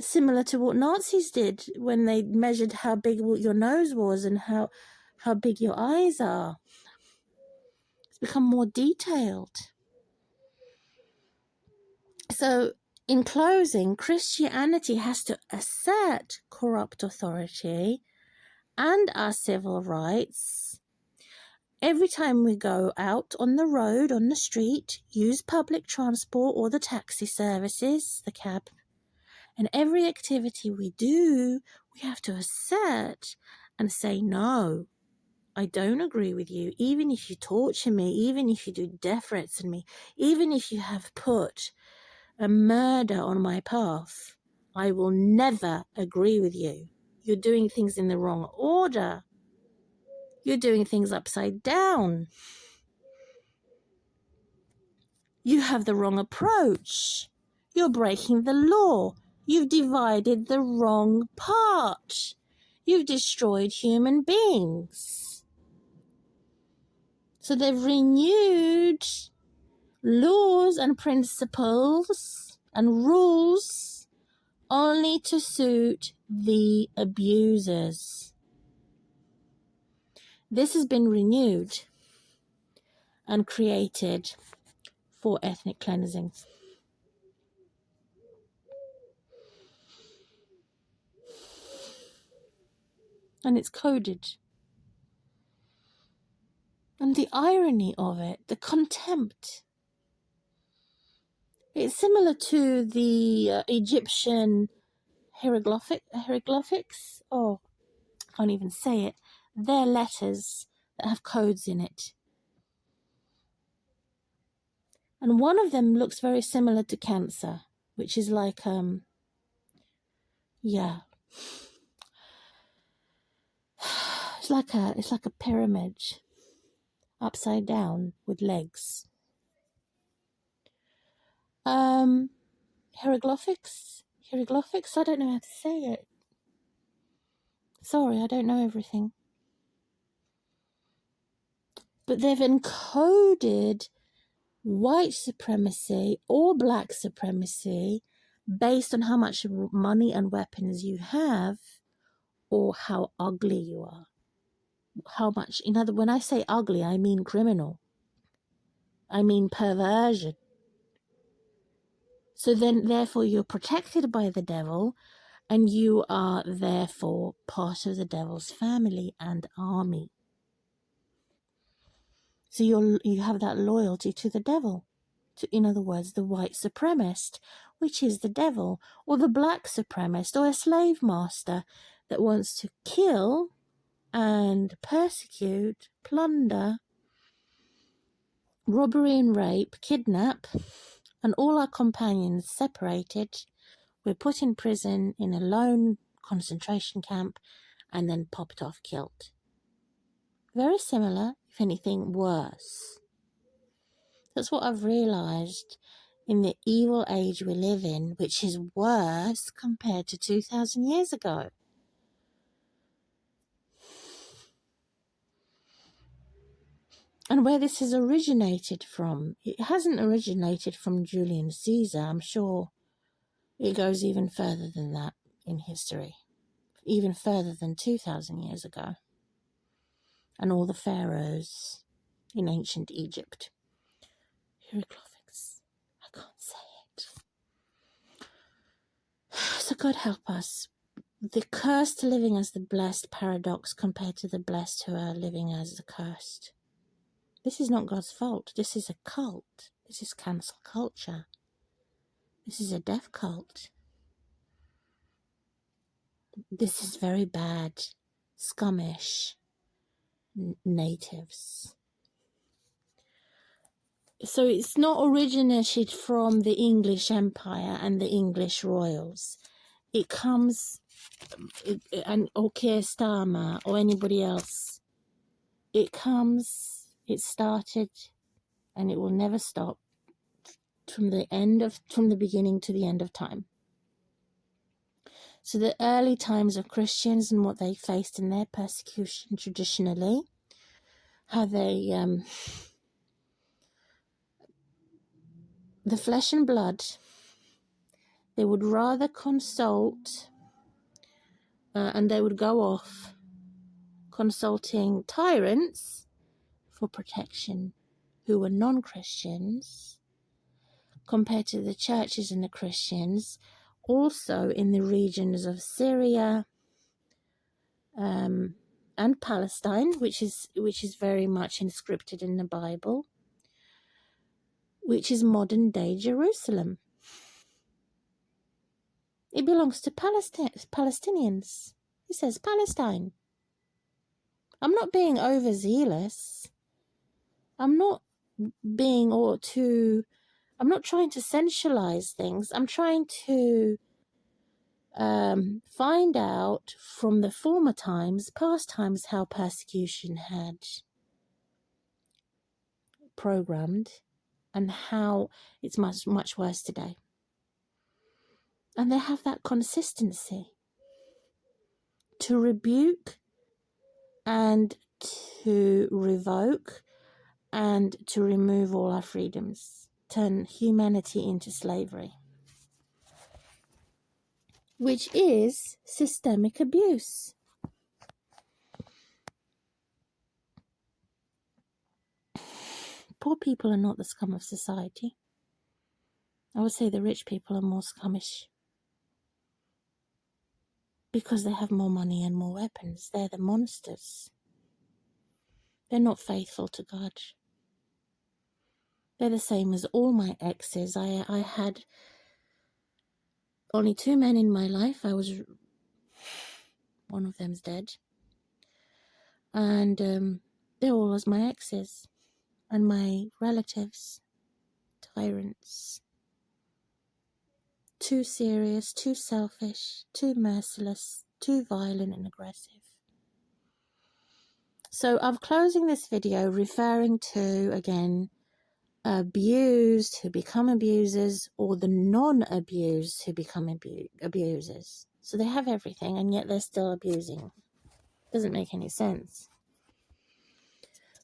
Similar to what Nazis did when they measured how big your nose was and how big your eyes are. It's become more detailed. So, in closing, Christianity has to assert corrupt authority and our civil rights. Every time we go out on the road, on the street, use public transport or the taxi services, the cab, and every activity we do, we have to assert and say, no, I don't agree with you. Even if you torture me, even if you do death threats on me, even if you have put a murder on my path, I will never agree with you. You're doing things in the wrong order. You're doing things upside down. You have the wrong approach. You're breaking the law. You've divided the wrong part. You've destroyed human beings. So they've renewed laws and principles and rules only to suit the abusers. This has been renewed and created for ethnic cleansing. And it's coded. And the irony of it, the contempt. It's similar to the Egyptian hieroglyphics. Oh, I can't even say it. They're letters that have codes in it. And one of them looks very similar to cancer, which is like, yeah. It's like a pyramid upside down with legs. Hieroglyphics, I don't know how to say it. Sorry, I don't know everything. But they've encoded white supremacy or black supremacy based on how much money and weapons you have or how ugly you are. How much, when I say ugly, I mean criminal. I mean perversion. So then, therefore, you're protected by the devil, and you are therefore part of the devil's family and army. So you have that loyalty to the devil. In other words, the white supremacist, which is the devil, or the black supremacist, or a slave master that wants to kill and persecute, plunder, robbery and rape, kidnap, and all our companions separated. We're put in prison in a lone concentration camp and then popped off, killed. Very similar, if anything worse. That's what I've realised in the evil age we live in, which is worse compared to 2,000 years ago. And where this has originated from, it hasn't originated from Julius Caesar. I'm sure it goes even further than that in history, even further than 2,000 years ago. And all the pharaohs in ancient Egypt. Hieroglyphics. I can't say it. So God help us. The cursed living as the blessed paradox compared to the blessed who are living as the cursed. This is not God's fault. This is a cult. This is cancel culture. This is a death cult. This is very bad, scummish natives. So it's not originated from the English Empire and the English royals. It comes, or Keir Starmer or anybody else. It started, and it will never stop from the beginning to the end of time. So the early times of Christians and what they faced in their persecution traditionally, how they, the flesh and blood, they would rather consult, and they would go off consulting tyrants for protection who were non-Christians, compared to the churches and the Christians, also in the regions of Syria and Palestine, which is very much inscripted in the Bible, which is modern day Jerusalem. It belongs to Palestinians. It says Palestine. I'm not being overzealous. I'm not trying to sensualize things. I'm trying to find out from the former times, past times, how persecution had programmed and how it's much, much worse today. And they have that consistency to rebuke and to revoke and to remove all our freedoms, turn humanity into slavery, which is systemic abuse. poor people are not the scum of society. I would say the rich people are more scummish because they have more money and more weapons. They're the monsters. They're not faithful to God. They're the same as all my exes. I had only 2 men in my life. One of them's dead. And they're all as my exes and my relatives. Tyrants. Too serious, too selfish, too merciless, too violent and aggressive. So I'm closing this video referring to, again, abused who become abusers, or the non-abused who become abusers. So they have everything and yet they're still abusing. Doesn't make any sense.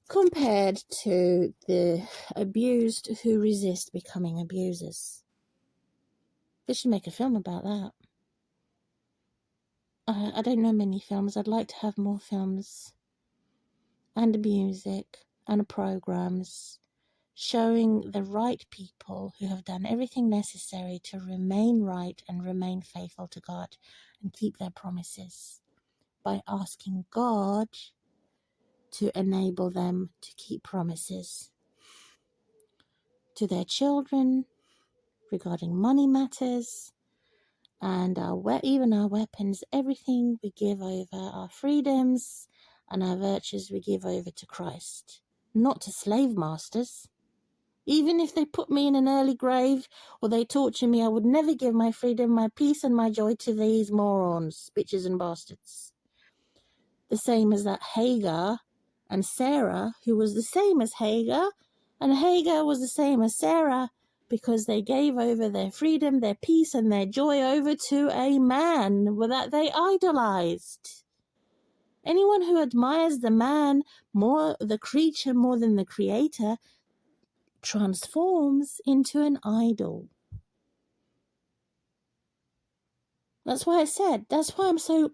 Compared to the abused who resist becoming abusers. They should make a film about that. I don't know many films. I'd like to have more films and music and programs showing the right people who have done everything necessary to remain right and remain faithful to God and keep their promises by asking God to enable them to keep promises to their children regarding money matters and even our weapons. Everything we give over, our freedoms and our virtues we give over to Christ, not to slave masters. Even if they put me in an early grave or they torture me, I would never give my freedom, my peace and my joy to these morons, bitches and bastards. The same as that Hagar and Sarah, who was the same as Hagar, and Hagar was the same as Sarah, because they gave over their freedom, their peace and their joy over to a man that they idolized. Anyone who admires the man more, the creature more than the creator, transforms into an idol. That's why I'm so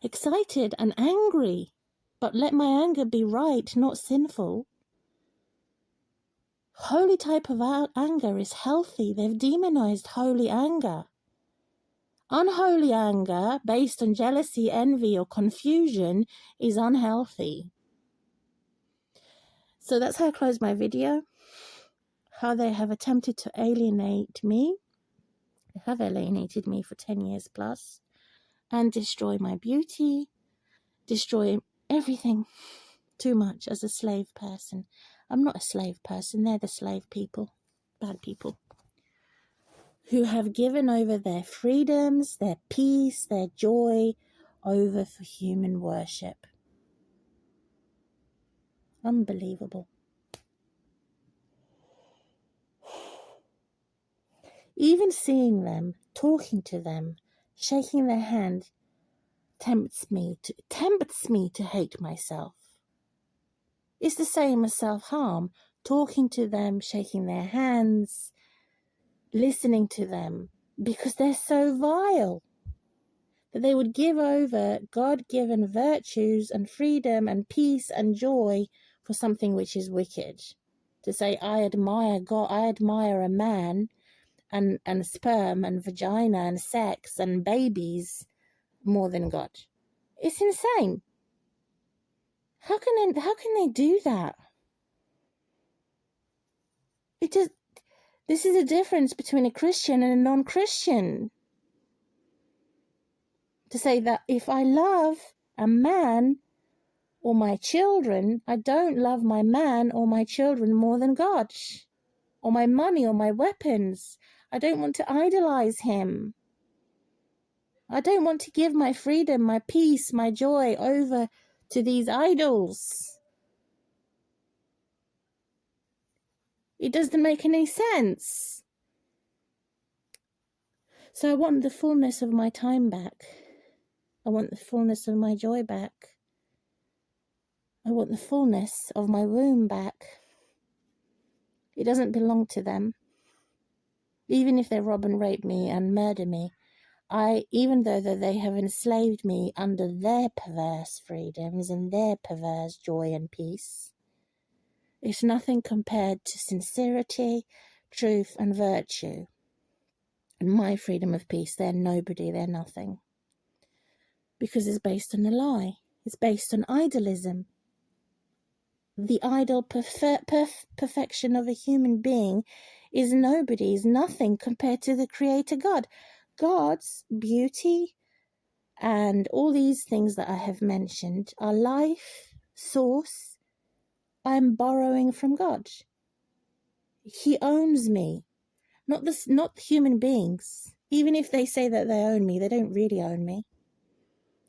excited and angry. But let my anger be right, not sinful. Holy type of anger is healthy. They've demonized holy anger. Unholy anger, based on jealousy, envy, or confusion, is unhealthy. So that's how I close my video. How they have attempted to alienate me. They have alienated me for 10 years plus. And destroy my beauty. Destroy everything too much as a slave person. I'm not a slave person. They're the slave people. Bad people. Who have given over their freedoms, their peace, their joy over for human worship. Unbelievable. Even seeing them, talking to them, shaking their hand tempts me to hate myself. It's the same as self-harm. Talking to them, shaking their hands, listening to them, because they're so vile. That they would give over God-given virtues and freedom and peace and joy for something which is wicked. To say, I admire God, I admire a man and sperm and vagina and sex and babies more than God. It's insane. How can they do that? This is the difference between a Christian and a non-Christian. To say that if I love a man or my children, I don't love my man or my children more than God, or my money or my weapons. I don't want to idolize him. I don't want to give my freedom, my peace, my joy over to these idols. It doesn't make any sense. So I want the fullness of my time back. I want the fullness of my joy back. I want the fullness of my womb back. It doesn't belong to them. Even if they rob and rape me and murder me, even though they have enslaved me under their perverse freedoms and their perverse joy and peace, It's nothing compared to sincerity, truth, and virtue. And my freedom of peace, they're nobody, they're nothing. Because it's based on a lie. It's based on idolism. The idol perfection of a human being is nobody, is nothing compared to the Creator God. God's beauty and all these things that I have mentioned are life, source. I'm borrowing from God. He owns me, not human beings. Even if they say that they own me, they don't really own me.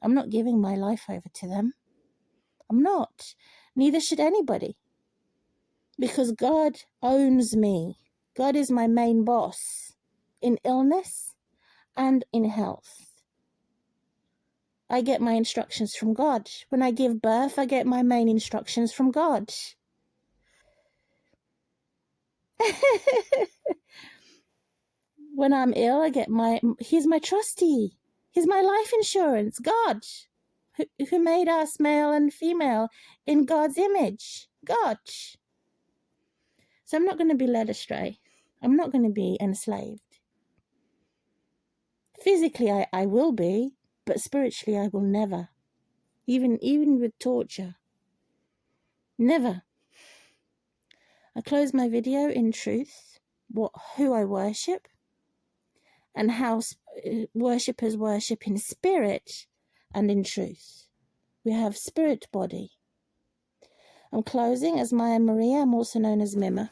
I'm not giving my life over to them. I'm not. Neither should anybody. Because God owns me. God is my main boss in illness and in health. I get my instructions from God. When I give birth, I get my main instructions from God. When I'm ill, I get he's my trustee. He's my life insurance. God, who made us male and female in God's image. God. So I'm not going to be led astray. I'm not going to be enslaved. Physically, I will be, but spiritually, I will never. Even with torture. Never. I close my video in truth, who I worship, and how worshippers worship in spirit and in truth. We have spirit body. I'm closing as Maya Maria. I'm also known as Mima.